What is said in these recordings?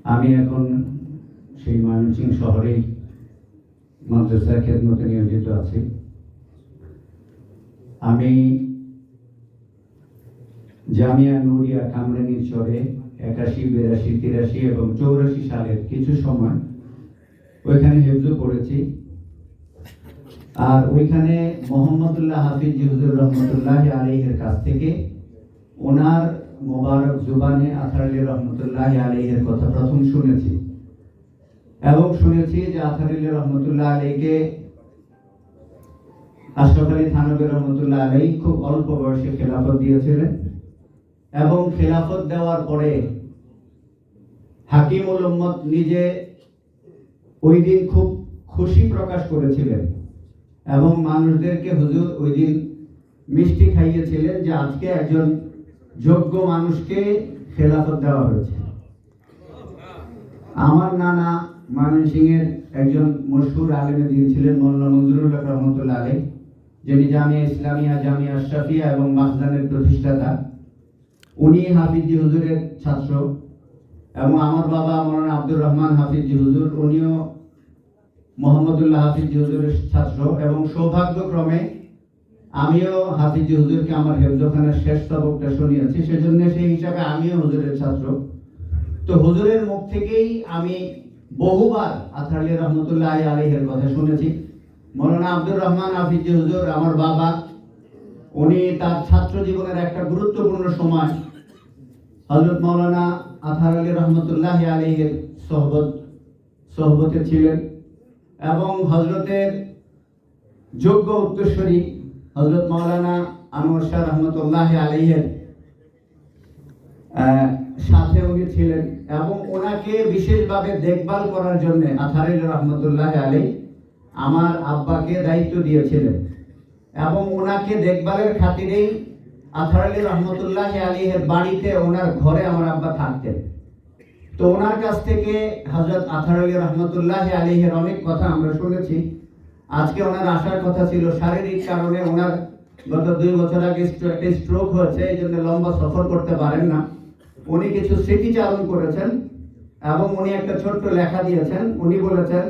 আমি এখন সেই ময়মনসিংহ শহরেই মাদ্রাসার খেদমতে নিয়োজিত আছি। আমি জামিয়া নুরিয়া কামরাঙ্গীর চরে 81, 82, 83 এবং 84 সালের কিছু সময় ওইখানে হেফজ পড়েছি। আর ওইখানে মোহাম্মদুল্লাহ হাফিজ হুজুর রহমতুল্লাহ আলাইহির কাছ থেকে ওনার মোবারক জুবানে আতহার আলী রহমতুল্লাহ আলাইহির কথা প্রথম শুনেছি এবং শুনেছি যে আতহার আলী রহমতুল্লাহ আলাইহিকে আশরাফ আলী থানভী রহমতুল্লাহ আলাইহি খুব অল্প বয়সে খেলাফত দিয়েছিলেন এবং খেলাফত দেওয়ার পরে হাকিমুল উম্মত নিজে ওই দিন খুব খুশি প্রকাশ করেছিলেন এবং মানুষদেরকে হুজুর ওই দিন মিষ্টি খাইয়েছিলেন যে আজকে একজন যোগ্য মানুষকে খেলাফত দেওয়া হয়েছে। আমার নানা ময়মনসিংহের একজন মশহুর আলেমে দিন ছিলেন মোল্লা নজরুল হক রহমতুল্লাহ আলাইহি, যিনি জামিয়া ইসলামিয়া, জামিয়া আশরাফিয়া এবং মাখজানের প্রতিষ্ঠাতা। উনি হাফিজি হুজুরের ছাত্র এবং আমার বাবা মৌলানা আব্দুর রহমান হাফিজি হুজুর, উনিও মোহাম্মদুল্লাহ হাফিজি হুজুরের ছাত্র এবং সৌভাগ্যক্রমে আমিও হাফিজি হুজুরকে আমার হেফজখানার শেষ সবকটা শুনিয়েছি, সেজন্য সেই হিসাবে আমিও হুজুরের ছাত্র। তো হুজুরের মুখ থেকেই আমি বহুবার আতহার আলী রহমতুল্লাহ আলাইহির কথা শুনেছি। মৌলানা আব্দুর রহমান হাফিজি হুজুর আমার বাবা, উনি তার ছাত্র জীবনের একটা গুরুত্বপূর্ণ সময় হযরত মাওলানা আতহার আলী রহমতুল্লাহ আলাইহির সোহবতে ছিলেন এবং হযরতের যোগ্য উত্তরসূরি হযরত মাওলানা আনোয়ার শাহ রহমতুল্লাহ আলাইহির সাথে উনি ছিলেন এবং ওনাকে বিশেষভাবে দেখভাল করার জন্য আতহার আলী রহমতুল্লাহ আলাইহি আমার আব্বাকে দায়িত্ব দিয়েছিলেন এবং ওনাকে দেখভালের খাতিরেই আতহার আলী রহমতুল্লাহ আলাইহির বাড়িতে ওনার ঘরে আমার আব্বা থাকতেন। তো ওনার কাছ থেকে হযরত আতহার আলী রহমতুল্লাহ আলাইহির অনেক কথা আমরা শুনেছি। আজকে ওনার আসার কথা ছিল, শারীরিক কারণে ওনার গত 2 বছর আগে একটা স্ট্রোক হয়েছে, এই জন্য লম্বা সফর করতে পারেন না। উনি কিছু স্মৃতিচারণ করেছেন এবং উনি একটা ছোট্ট লেখা দিয়েছেন। উনি বলেছেন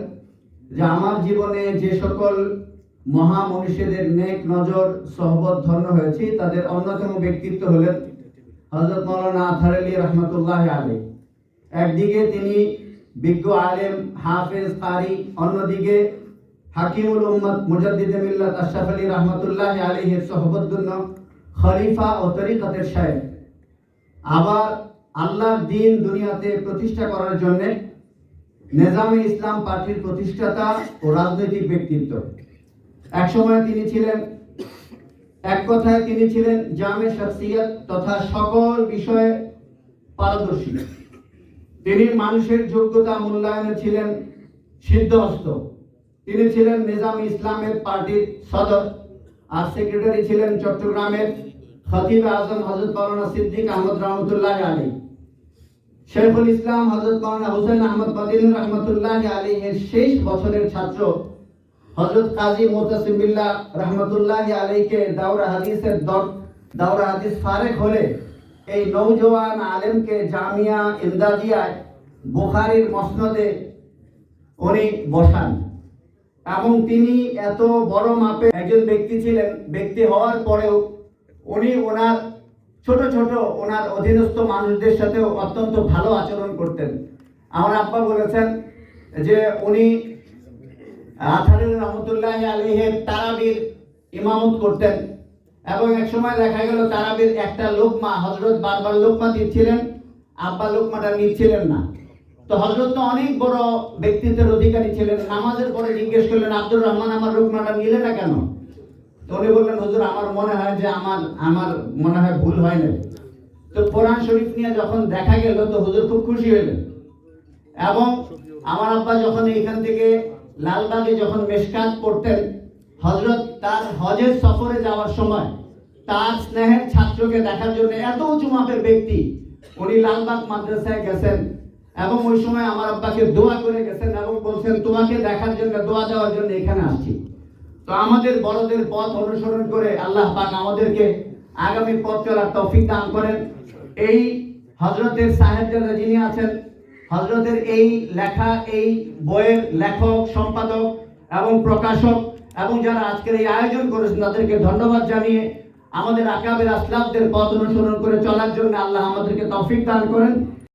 যে আমার জীবনে যে সকল মহামনীষীদের নেক নজর সোহবত ধন্য হয়েছি, তাদের অন্যতম ব্যক্তিত্ব হলেন হযরত মাওলানা আতহার আলী রহমতুল্লাহ আলাইহি। একদিকে তিনি বিজ্ঞ আলেম, হাফেজ, কারি, অন্যদিকে হাকিমুল উম্মত, মুজাদ্দিদে মিল্লাত আশরাফ আলী রহমতুল্লাহ আলাইহির সোহবতধন্য খলিফা ও তরিকতের শায়েখ। আবার আল্লাহর দ্বীন দুনিয়াতে প্রতিষ্ঠা করার জন্য নিজামে ইসলাম পার্টির প্রতিষ্ঠাতা ও রাজনৈতিক ব্যক্তিত্ব। এক সময় তিনি ছিলেন, এক কথায় তিনি ছিলেন জামে শখসিয়ত তথা সকল বিষয়ে পারদর্শী। তিনি মানুষের যোগ্যতা মূল্যায়নে ছিলেন সিদ্ধহস্ত। তিনি ছিলেন নিজামে ইসলামের পার্টির সদর আর সেক্রেটারি ছিলেন চট্টগ্রামের খতিব আজম হযরত মাওলানা সিদ্দিক আহমদ রহমতুল্লাহ আলাইহি। শেখুল ইসলাম হযরত মাওলানা হুসাইন আহমদ মদিনী রহমতুল্লাহ আলাইহির শেষ বছরের ছাত্র হযরত কাজী মুতাসিম বিল্লাহ রহমতুল্লাহ আলাইহিকে দাওরা হাদিস ফারেক হলে এই নওজোয়ান আলেমকে জামিয়া ইমদাদিয়ায় বুখারীর মসনদে উনি বসান এবং তিনি এত বড় মাপে একজন ব্যক্তি ছিলেন। ব্যক্তি হওয়ার পরেও উনি ওনার ছোট ওনার অধীনস্থ মানুষদের সাথেও অত্যন্ত ভালো আচরণ করতেন। আমার আব্বা বলেছেন যে উনি আতহার আলী রহমতুল্লাহ আলাইহির তারাবির ইমামত করতেন এবং এক সময় দেখা গেল তারাবির একটা লোকমা হযরত বারবার লোকমা দিচ্ছিলেন, আব্বা লোকমাটা নিচ্ছিলেন না। তো হযরত তো অনেক বড় ব্যক্তিত্বের অধিকারী ছিলেন। নামাজের পরে জিজ্ঞেস করলেন, আব্দুর রহমান আমার লোকমাটা নিলে না কেন? তো উনি বললেন, হুজুর আমার মনে হয় যে আমার মনে হয় ভুল হয় না। তো কোরআন শরীফ নিয়ে যখন দেখা গেল তো হুজুর খুব খুশি হলেন এবং আমার আব্বা যখন এইখান থেকে লালবাগে যখন মেশকাত পড়তেন, হযরত তার হজের সফরে যাওয়ার সময় তার স্নেহের ছাত্রকে দেখার জন্য, এত উঁচু মাপের ব্যক্তি, উনি লালবাগ মাদ্রাসায় গেছেন এবং ওই সময় আমার আব্বাকে দোয়া করে গেছেন এবং বলছেন তোমাকে দেখার জন্য, দোয়া দেওয়ার জন্য এখানে আসছি। তো আমাদের বড়দের পথ অনুসরণ করে আল্লাহ পাক আমাদেরকে আগামী পথ চলার তৌফিক দান করেন। এই হযরতের সাহেবজাদা যিনি আছেন হযরতের এই লেখা, এই বইয়ের লেখক, সম্পাদক এবং প্রকাশক এবং যারা আজকের এই আয়োজন করেছেন তাদেরকে ধন্যবাদ জানিয়ে আমাদের আকাবের আসলাফদের পথ অনুসরণ করে চলার জন্য আল্লাহ আমাদেরকে তৌফিক দান করেন।